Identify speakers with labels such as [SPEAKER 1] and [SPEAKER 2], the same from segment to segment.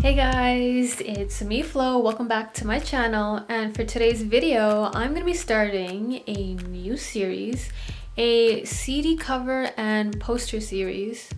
[SPEAKER 1] Hey guys, it's me Flo. Welcome back to my channel, and for today's video I'm going to be starting a new series, a CD cover and poster series,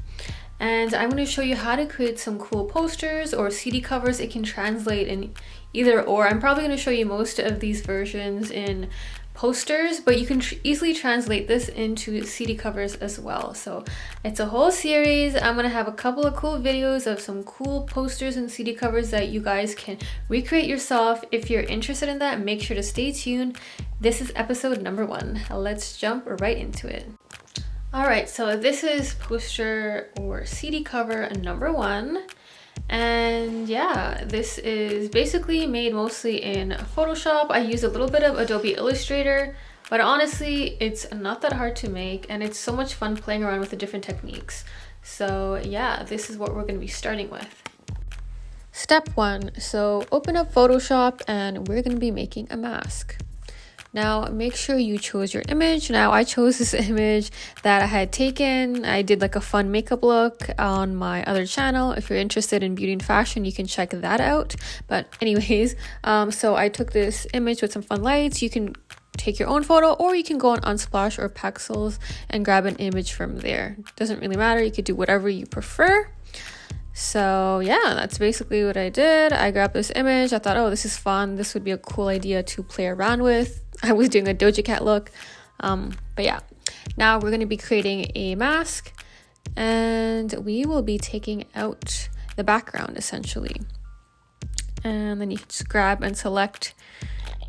[SPEAKER 1] and I'm going to show you how to create some cool posters or CD covers. It can translate in either or. I'm probably going to show you most of these versions in posters, but you can easily translate this into CD covers as well. So it's a whole series. I'm gonna have a couple of cool videos of some cool posters and CD covers that you guys can recreate yourself. If you're interested in that, make sure to stay tuned. This is episode number 1. Let's jump right into it. All right, so this is poster or CD cover number 1. And yeah, this is basically made mostly in Photoshop. I use a little bit of Adobe Illustrator, but honestly, it's not that hard to make, and it's so much fun playing around with the different techniques. So yeah, this is what we're going to be starting with. Step 1. So open up Photoshop and we're going to be making a mask. Now make sure you chose your image. Now I chose this image that I had taken. I did like a fun makeup look on my other channel. If you're interested in beauty and fashion, you can check that out. But anyways, so I took this image with some fun lights. You can take your own photo, or you can go on Unsplash or Pexels and grab an image from there. Doesn't really matter. You could do whatever you prefer. So yeah, that's basically what I did. I grabbed this image. I thought, oh, this is fun. This would be a cool idea to play around with. I was doing a Doja Cat look. But yeah, now we're going to be creating a mask, and we will be taking out the background essentially. And then you can just grab and select,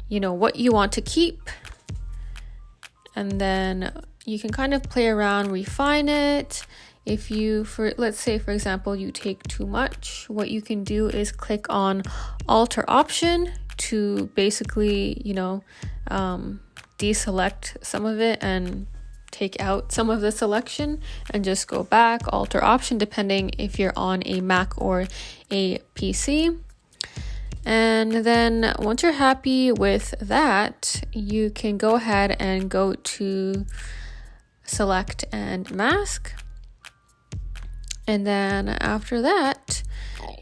[SPEAKER 1] what you want to keep. And then you can kind of play around, refine it. If you, let's say for example, you take too much, what you can do is click on Alt or Option to basically, deselect some of it and take out some of the selection, and just go back, Alt or Option, depending if you're on a Mac or a PC. And then once you're happy with that, you can go ahead and go to Select and Mask. And then after that,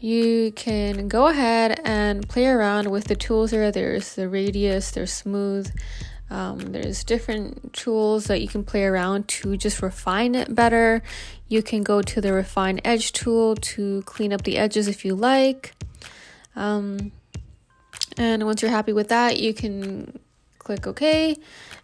[SPEAKER 1] you can go ahead and play around with the tools there. There's the radius, there's smooth, there's different tools that you can play around to just refine it better. You can go to the refine edge tool to clean up the edges if you like. And once you're happy with that, you can click OK.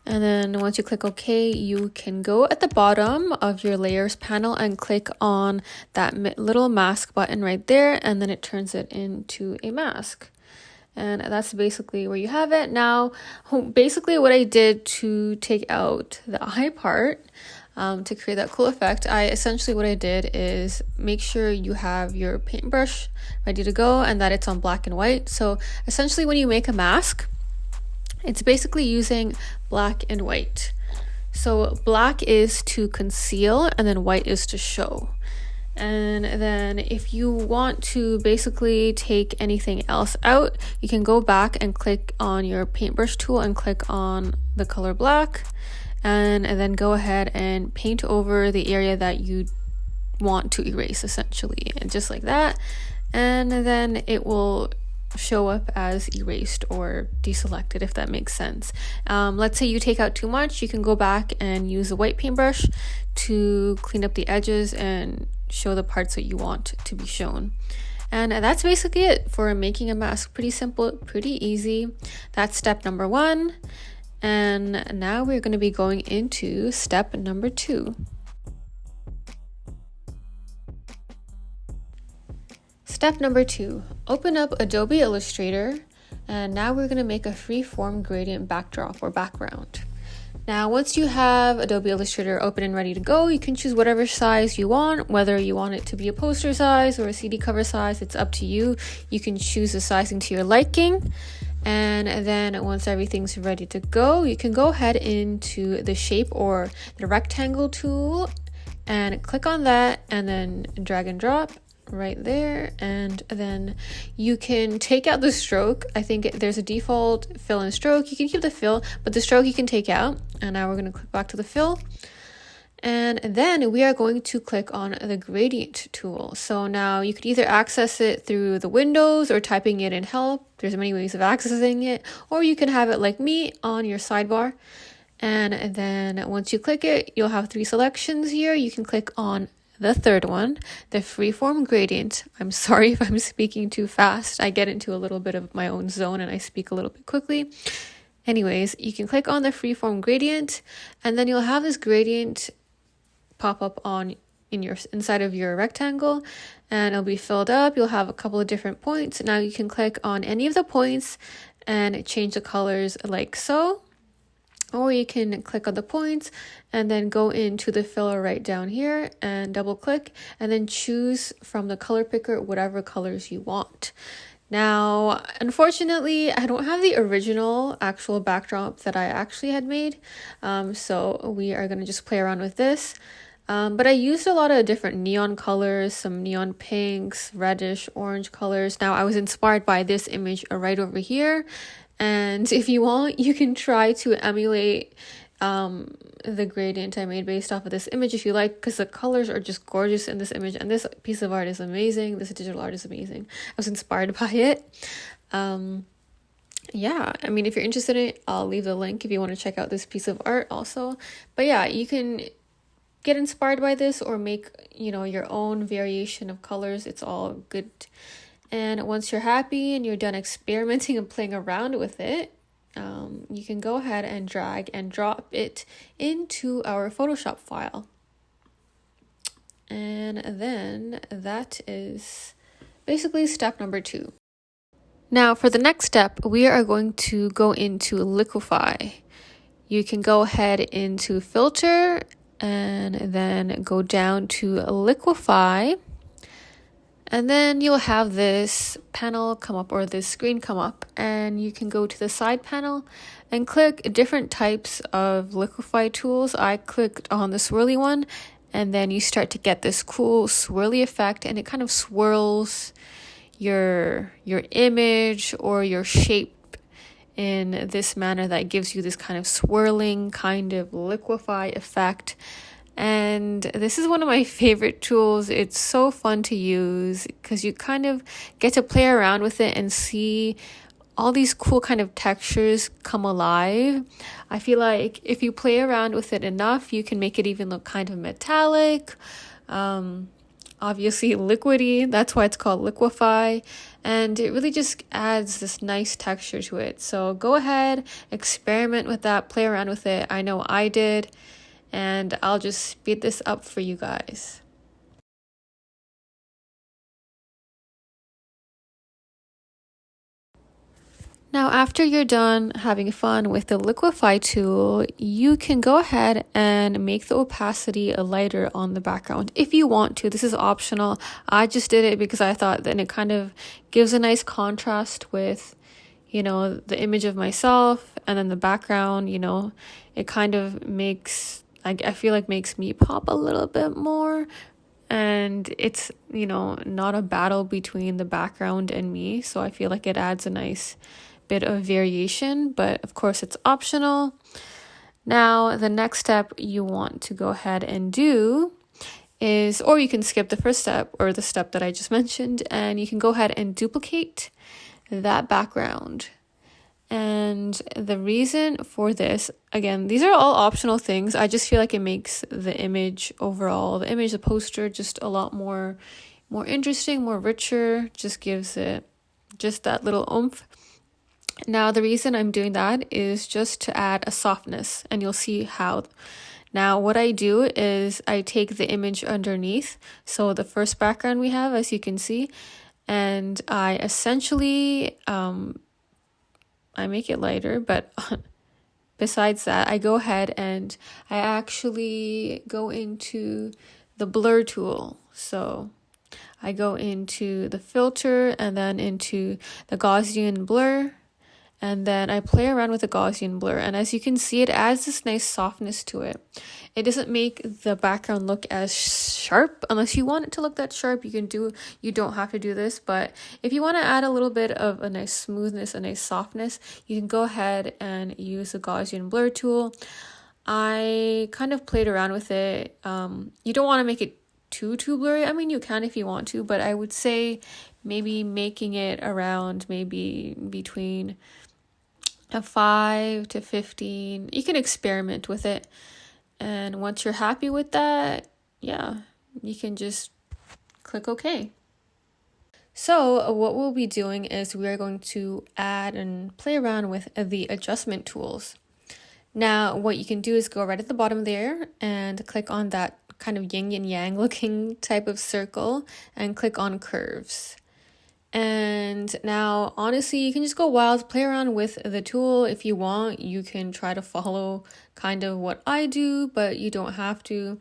[SPEAKER 1] And then once you click OK, you can go at the bottom of your layers panel and click on that little mask button right there, and then it turns it into a mask. And that's basically where you have it. Now, basically what I did to take out the eye part, to create that cool effect, what I did is make sure you have your paintbrush ready to go and that it's on black and white. So essentially when you make a mask, it's basically using black and white. So black is to conceal and then white is to show. And then if you want to basically take anything else out, you can go back and click on your paintbrush tool and click on the color black, and then go ahead and paint over the area that you want to erase essentially, and just like that. And then it will show up as erased or deselected, if that makes sense. Let's say you take out too much, you can go back and use a white paintbrush to clean up the edges and show the parts that you want to be shown. And that's basically it for making a mask. Pretty simple, pretty easy. That's step number 1. And now we're going to be going into step number 2. Step number 2, open up Adobe Illustrator, and now we're going to make a freeform gradient backdrop or background. Now, once you have Adobe Illustrator open and ready to go, you can choose whatever size you want, whether you want it to be a poster size or a CD cover size, it's up to you. You can choose the sizing to your liking. And then once everything's ready to go, you can go ahead into the shape or the rectangle tool and click on that, and then drag and drop right there. And then you can take out the stroke. I think there's a default fill and stroke. You can keep the fill, but the stroke you can take out. And now we're going to click back to the fill. And then we are going to click on the gradient tool. So now you could either access it through the windows or typing it in help. There's many ways of accessing it, or you can have it like me on your sidebar. And then once you click it, you'll have 3 selections here. You can click on the third one, the freeform gradient. I'm sorry if I'm speaking too fast. I get into a little bit of my own zone and I speak a little bit quickly. Anyways, you can click on the freeform gradient, and then you'll have this gradient pop up on inside of your rectangle, and it'll be filled up. You'll have a couple of different points. Now you can click on any of the points and change the colors like so. Or you can click on the points and then go into the filler right down here and double click and then choose from the color picker whatever colors you want. Now, unfortunately, I don't have the original actual backdrop that I actually had made. So we are going to just play around with this. But I used a lot of different neon colors, some neon pinks, reddish, orange colors. Now, I was inspired by this image right over here. And if you want, you can try to emulate the gradient I made based off of this image if you like, because the colors are just gorgeous in this image, and this piece of art is amazing. This digital art is amazing. I was inspired by it. Yeah, I mean, if you're interested in it, I'll leave the link if you want to check out this piece of art also. But yeah, you can get inspired by this or make, your own variation of colors. It's all good. And once you're happy and you're done experimenting and playing around with it, you can go ahead and drag and drop it into our Photoshop file. And then that is basically step number 2. Now for the next step, we are going to go into Liquify. You can go ahead into Filter and then go down to Liquify. And then you'll have this panel come up, or this screen come up, and you can go to the side panel and click different types of Liquify tools. I clicked on the swirly one, and then you start to get this cool swirly effect, and it kind of swirls your image or your shape in this manner that gives you this kind of swirling kind of liquify effect. And this is one of my favorite tools. It's so fun to use because you kind of get to play around with it and see all these cool kind of textures come alive. I feel like if you play around with it enough, you can make it even look kind of metallic, obviously liquidy. That's why it's called Liquify. And it really just adds this nice texture to it. So go ahead, experiment with that, play around with it. I know I did. And I'll just speed this up for you guys. Now, after you're done having fun with the Liquify tool, you can go ahead and make the opacity lighter on the background if you want to. This is optional. I just did it because I thought that it kind of gives a nice contrast with, the image of myself, and then the background, it kind of makes... I feel like makes me pop a little bit more, and it's, not a battle between the background and me. So I feel like it adds a nice bit of variation, but of course it's optional. Now, the next step you want to go ahead and do is, or you can skip the first step or the step that I just mentioned, and you can go ahead and duplicate that background. And the reason for this, again, these are all optional things. I just feel like it makes the image overall, the poster, just a lot more interesting, more richer, just gives it just that little oomph. Now, the reason I'm doing that is just to add a softness, and you'll see how. Now, what I do is I take the image underneath. So the first background we have, as you can see, and I essentially, I make it lighter, but besides that, I go ahead and I actually go into the blur tool. So I go into the filter and then into the Gaussian blur, and then I play around with the Gaussian blur. And as you can see, it adds this nice softness to it. It doesn't make the background look as sharp. Unless you want it to look that sharp, you don't have to do this. But if you want to add a little bit of a nice smoothness, a nice softness, you can go ahead and use the Gaussian blur tool. I kind of played around with it. You don't want to make it too blurry. I mean, you can if you want to, but I would say maybe making it around maybe between a 5 to 15. You can experiment with it. And once you're happy with that, yeah, you can just click OK. So what we'll be doing is we are going to add and play around with the adjustment tools. Now, what you can do is go right at the bottom there and click on that kind of yin and yang looking type of circle and click on curves. And now, honestly, you can just go wild, play around with the tool. If you want, you can try to follow kind of what I do, but you don't have to.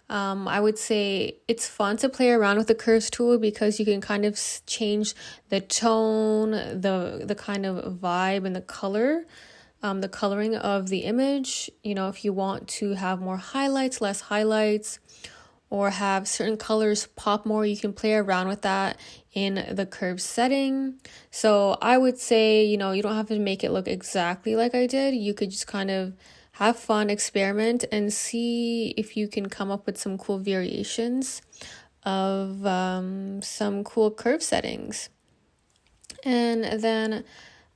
[SPEAKER 1] I would say it's fun to play around with the curves tool because you can kind of change the tone, the kind of vibe and the color, the coloring of the image. You know, if you want to have more highlights, less highlights, or have certain colors pop more, you can play around with that in the curve setting. So I would say, you know, you don't have to make it look exactly like I did. You could just kind of have fun, experiment, and see if you can come up with some cool variations of some cool curve settings. And then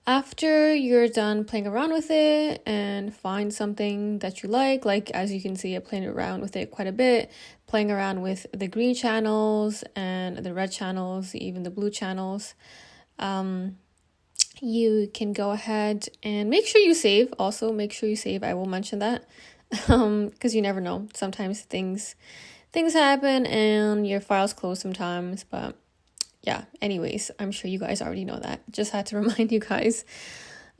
[SPEAKER 1] after you're done playing around with it and find something that you like as you can see, I played around with it quite a bit, playing around with the green channels and the red channels, even the blue channels. You can go ahead and make sure you save. Also, make sure you save. I will mention that because you never know. Sometimes things happen and your files close sometimes, but yeah, anyways, I'm sure you guys already know that. Just had to remind you guys.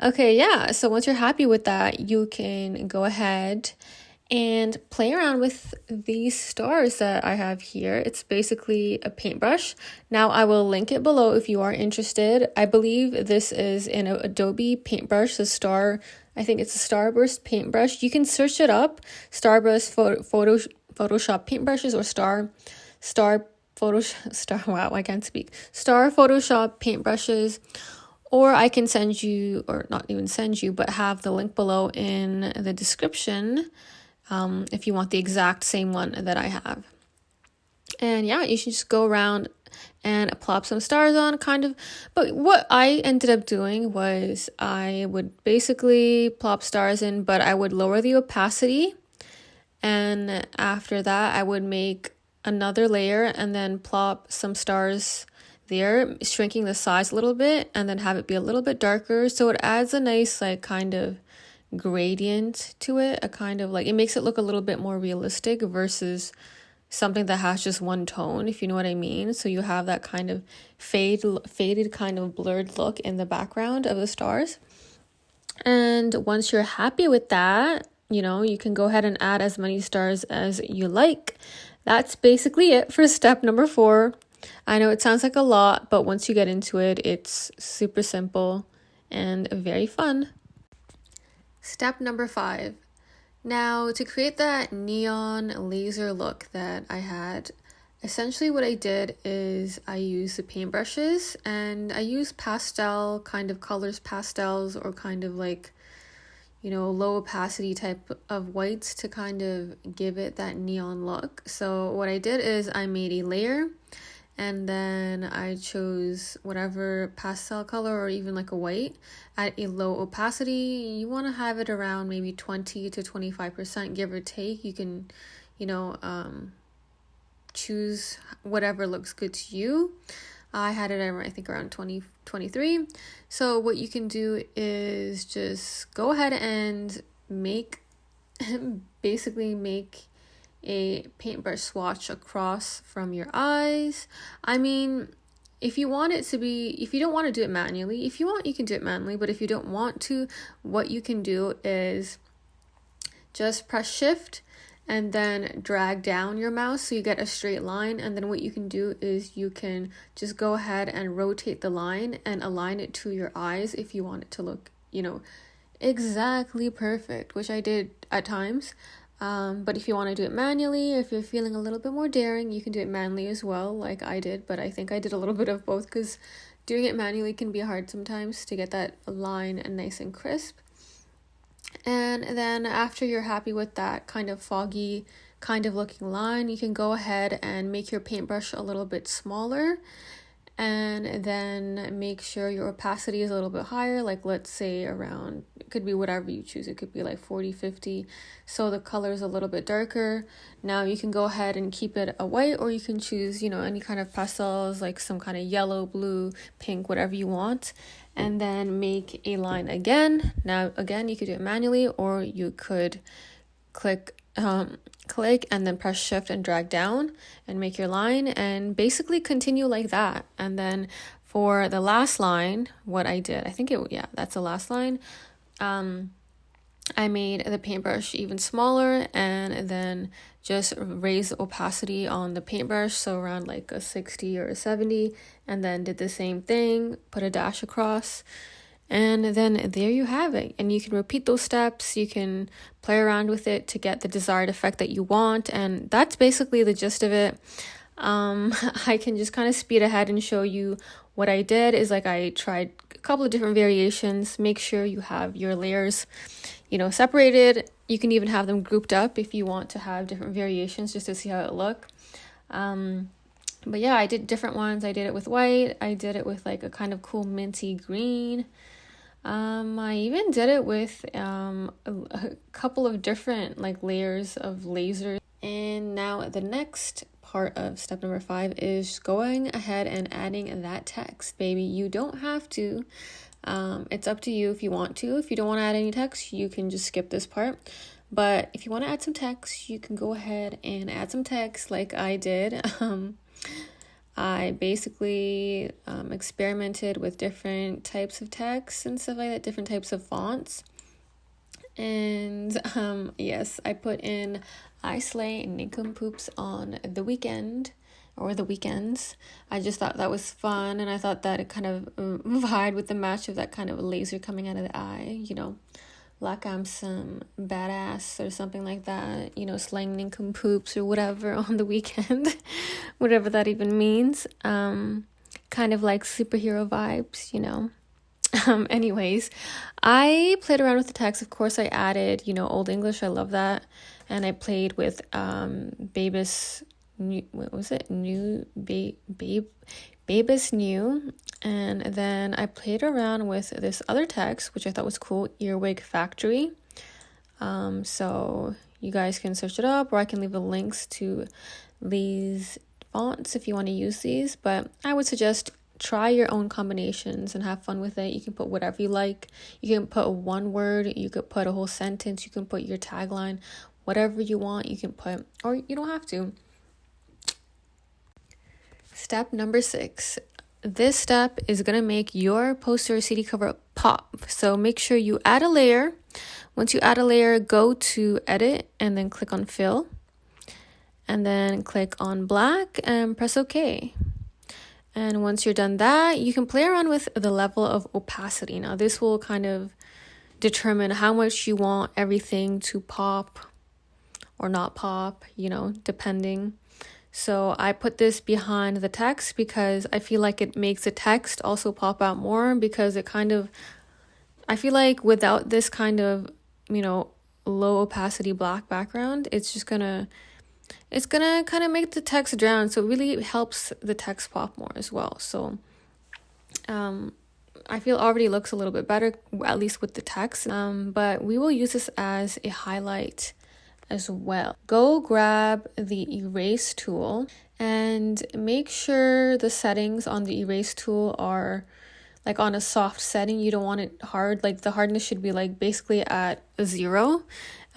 [SPEAKER 1] Okay, yeah, so once you're happy with that, you can go ahead and play around with these stars that I have here. It's basically a paintbrush. Now I will link it below if you are interested. I believe this is an Adobe paintbrush, I think it's a Starburst paintbrush. You can search it up, Starburst Photoshop paintbrushes or Star Photoshop paintbrushes, or I can send you, or not even send you, but have the link below in the description if you want the exact same one that I have. And yeah, you should just go around and plop some stars on kind of. But what I ended up doing was I would basically plop stars in, but I would lower the opacity. And after that, I would make another layer and then plop some stars there, shrinking the size a little bit, and then have it be a little bit darker. So it adds a nice like kind of gradient to it, a kind of like, it makes it look a little bit more realistic versus something that has just one tone, if you know what I mean. So you have that kind of faded kind of blurred look in the background of the stars. And once you're happy with that, you know, you can go ahead and add as many stars as you like. That's basically it for step number 4. I know it sounds like a lot, but once you get into it, it's super simple and very fun. Step number 5. Now, to create that neon laser look that I had, essentially what I did is I used the paintbrushes and I used pastel kind of colors, pastels, or kind of like, you know, low opacity type of whites to kind of give it that neon look. So what I did is I made a layer and then I chose whatever pastel color or even like a white at a low opacity. You want to have it around maybe 20 to 25%, give or take. You can, you know, choose whatever looks good to you. I had it, I think, around 23. So what you can do is just go ahead and basically make a paintbrush swatch across from your eyes. I mean, if you want it to be, if you don't want to do it manually, if you want, you can do it manually, but if you don't want to, what you can do is just press shift and then drag down your mouse so you get a straight line. And then what you can do is you can just go ahead and rotate the line and align it to your eyes if you want it to look, you know, exactly perfect, which I did at times. But if you want to do it manually, if you're feeling a little bit more daring, you can do it manually as well, like I did. But I think I did a little bit of both because doing it manually can be hard sometimes to get that line nice and crisp. And then after you're happy with that kind of foggy kind of looking line, you can go ahead and make your paintbrush a little bit smaller, and then make sure your opacity is a little bit higher, like let's say around, it could be whatever you choose, it could be like 40, 50, so the color is a little bit darker. Now you can go ahead and keep it a white, or you can choose, you know, any kind of pastels, like some kind of yellow, blue, pink, whatever you want, and then make a line again. Now again, you could do it manually, or you could click and then press shift and drag down and make your line, and basically continue like that. And then for the last line, what I did, I think that's the last line, I made the paintbrush even smaller, and then just raise the opacity on the paintbrush, so around like a 60 or a 70, and then did the same thing, put a dash across. And then there you have it. And you can repeat those steps. You can play around with it to get the desired effect that you want. And that's basically the gist of it. I can just kind of speed ahead and show you what I did is like I tried a couple of different variations. Make sure you have your layers, you know, separated. You can even have them grouped up if you want to have different variations just to see how it look. But yeah, I did different ones. I did it with white. I did it with like a kind of cool minty green. I even did it with a couple of different like layers of lasers. And now the next part of step number 5 is going ahead and adding that text, baby. You don't have to. It's up to you if you want to. If you don't want to add any text, you can just skip this part. But if you want to add some text, you can go ahead and add some text like I did. I basically experimented with different types of text and stuff like that, different types of fonts. And yes, I put in I slay nincompoops on the weekend or the weekends. I just thought that was fun, and I thought that it kind of vied with the match of that kind of laser coming out of the eye, you know, like I'm some badass or something like that, you know, slaying nincompoops or whatever on the weekend, whatever that even means. Kind of like superhero vibes, you know. Anyways, I played around with the text. Of course, I added, you know, Old English. I love that. And I played with Babus New, what was it? Babus New. And then I played around with this other text, which I thought was cool, Earwig Factory. So you guys can search it up, or I can leave the links to these fonts if you want to use these. But I would suggest try your own combinations and have fun with it. You can put whatever you like. You can put one word, you could put a whole sentence, you can put your tagline, whatever you want you can put, or you don't have to. Step number 6. This step is going to make your poster or CD cover pop. So make sure you add a layer. Once you add a layer, go to edit and then click on fill. And then click on black and press OK. And once you're done that, you can play around with the level of opacity. Now this will kind of determine how much you want everything to pop or not pop, you know, depending. So I put this behind the text because I feel like it makes the text also pop out more, because it kind of, I feel like without this kind of, you know, low opacity black background, it's gonna kind of make the text drown. So it really helps the text pop more as well. So I feel already looks a little bit better, at least with the text. But we will use this as a highlight as well. Go grab the erase tool and make sure the settings on the erase tool are like on a soft setting. You don't want it hard. Like the hardness should be like basically at 0.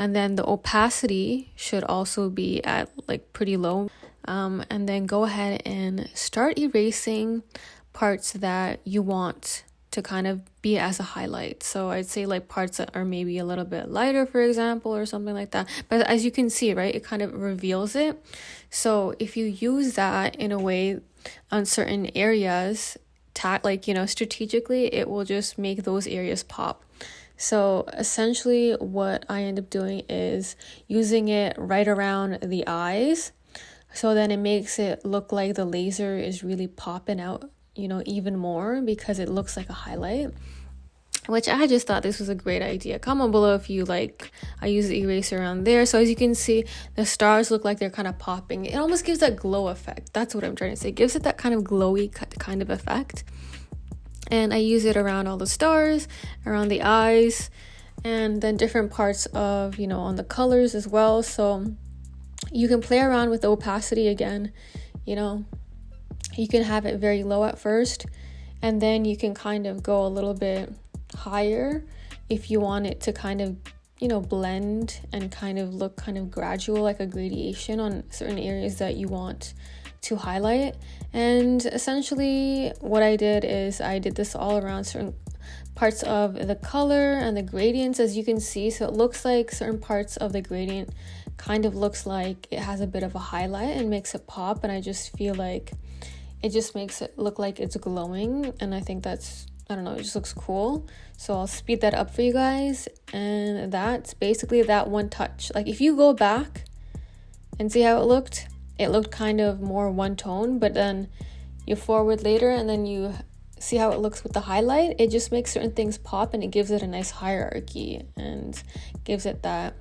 [SPEAKER 1] And then the opacity should also be at like pretty low. And then go ahead and start erasing parts that you want to kind of be as a highlight. So I'd say like parts that are maybe a little bit lighter, for example, or something like that. But as you can see, right, it kind of reveals it. So if you use that in a way on certain areas, like, you know, strategically, it will just make those areas pop. So essentially what I end up doing is using it right around the eyes. So then it makes it look like the laser is really popping out, you know, even more, because it looks like a highlight. which I just thought this was a great idea. Comment below if you like. I use the eraser around there. So as you can see, the stars look like they're kind of popping. It almost gives that glow effect. That's what I'm trying to say. It gives it that kind of glowy kind of effect. And I use it around all the stars, around the eyes, and then different parts of, you know, on the colors as well. So you can play around with the opacity again. You know, you can have it very low at first, and then you can kind of go a little bit higher if you want it to kind of, you know, blend and kind of look kind of gradual, like a gradation on certain areas that you want to highlight. And essentially what I did is I did this all around certain parts of the color and the gradients, as you can see. So it looks like certain parts of the gradient kind of looks like it has a bit of a highlight and makes it pop, and I just feel like it just makes it look like it's glowing, and I think that's, I don't know, it just looks cool. So I'll speed that up for you guys, and that's basically that one touch. Like if you go back and see how it looked kind of more one tone, but then you forward later and then you see how it looks with the highlight. It just makes certain things pop, and it gives it a nice hierarchy and gives it that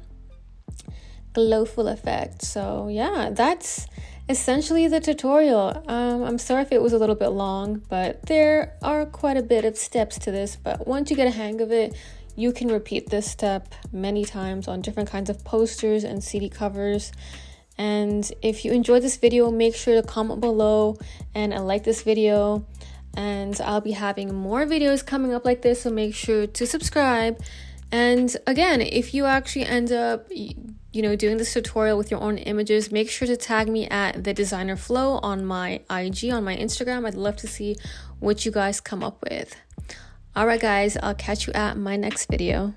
[SPEAKER 1] glowful effect. So yeah, that's essentially the tutorial. I'm sorry if it was a little bit long, but there are quite a bit of steps to this, but once you get a hang of it, you can repeat this step many times on different kinds of posters and CD covers. And if you enjoyed this video, make sure to comment below and like this video, and I'll be having more videos coming up like this, so make sure to subscribe. And again, if you actually end up, you know, doing this tutorial with your own images, make sure to tag me at the designer flow on my IG, on my Instagram. I'd love to see what you guys come up with. All right guys, I'll catch you at my next video.